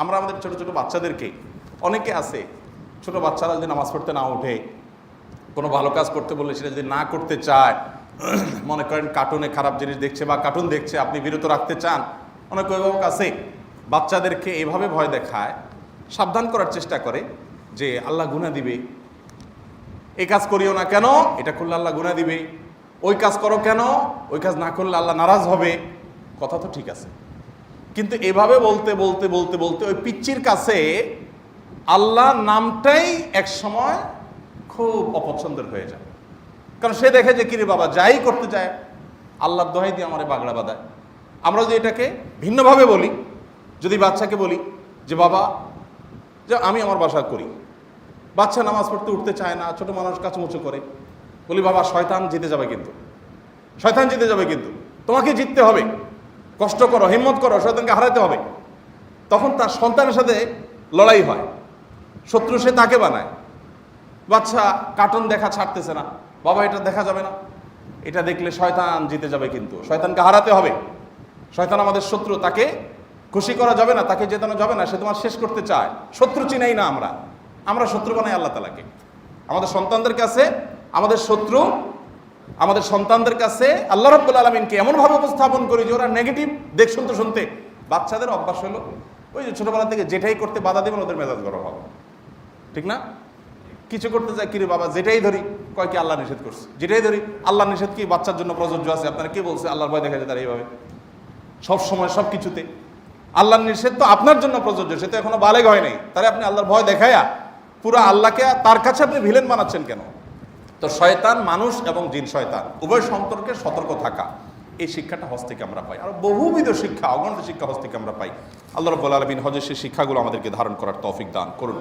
আমরা আমাদের ছোট ছোট বাচ্চাদেরকে, অনেকে আছে ছোট বাচ্চারা যদি নামাজ পড়তে না ওঠে, কোনো ভালো কাজ করতে বললে সেটা যদি না করতে চায়, মনে করেন কার্টুনে খারাপ জিনিস দেখছে বা কার্টুন দেখছে, আপনি বিরত রাখতে চান, অনেক অভিভাবক আছে বাচ্চাদেরকে এভাবে ভয় দেখায়, সাবধান করার চেষ্টা করে যে আল্লাহ গুনাহ দিবে, এই কাজ করিও না কেন, এটা করলে আল্লাহ গুনাহ দিবে, ওই কাজ করো কেন, ওই কাজ না করলে আল্লাহ নারাজ হবে। কথা তো ঠিক আছে, কিন্তু এভাবে বলতে বলতে বলতে বলতে ওই পিচ্চির কাছে আল্লাহ নামটাই এক সময় খুব অপছন্দের হয়ে যায়। কারণ সে দেখে যে কিরে বাবা যাই করতে চায় আল্লাহর দোহাই দিয়ে আমারে বাগড়া বাঁধায়। আমরা যদি এটাকে ভিন্নভাবে বলি, যদি বাচ্চাকে বলি যে বাবা যে আমি আমার বাসা করি, বাচ্চা নামাজ পড়তে উঠতে চায় না, ছোট মানুষ কাচুমুচু করে, বলি বাবা শয়তান জিতে যাবে, কিন্তু শয়তান জিতে যাবে, কিন্তু তোমাকে জিততে হবে, কষ্ট করো, হিম্মত করো, শয়তানকে হারাতে হবে। তখন তার সন্তানের সাথে লড়াই হয়, শত্রু সে তাকে বানায়। বাচ্চা কার্টুন দেখা ছাড়তেছে না, বাবা এটা দেখা যাবে না, এটা দেখলে শয়তান জিতে যাবে, কিন্তু শয়তানকে হারাতে হবে, শয়তান আমাদের শত্রু, তাকে খুশি করা যাবে না, তাকে জেতানো যাবে না, সে তোমার শেষ করতে চায়। শত্রু চিনাই না আমরা শত্রু বানাই আল্লাহ তাআলাকে। আমাদের সন্তানদের কাছে আমাদের শত্রু, আমাদের সন্তানদের কাছে আল্লাহ রাব্বুল আলামিনকে এমনভাবে উপস্থাপন করি যে ওরা নেগেটিভ দেখ শুনতে শুনতে বাচ্চাদের অভ্যাস হলো ওই যে ছোটবেলা থেকে যেটাই করতে বাধা দেবেন ওদের মেজাজ গরম হবে, ঠিক না? কিছু করতে যায়, কিরে বাবা যেটাই ধরি কয় কি আল্লাহ নিষেধ করছে, যেটাই ধরি আল্লাহ নিষেধ কি বাচ্চার জন্য প্রযোজ্য আছে? আপনারা কে বলছে আল্লাহর ভয় দেখা যায় তারা এইভাবে সব সময় সব কিছুতে? আল্লাহর নিষেধ তো আপনার জন্য প্রযোজ্য, সে তো এখনো বালেগ হয় নাই, তাহলে আপনি আল্লাহর ভয় দেখায়া পুরো আল্লাহকে তার কাছে আপনি ভিলেন বানাচ্ছেন কেন? তো শয়তান মানুষ এবং জিন শয়তান উভয় সম্পর্কে সতর্ক থাকা, এই শিক্ষাটা হজ থেকে আমরা পাই। আর বহুবিধ শিক্ষা, অগণিত শিক্ষা হজ থেকে আমরা পাই। আল্লাহ রাব্বুল আলামিন হজের সেই শিক্ষাগুলো আমাদেরকে ধারণ করার তৌফিক দান করুন।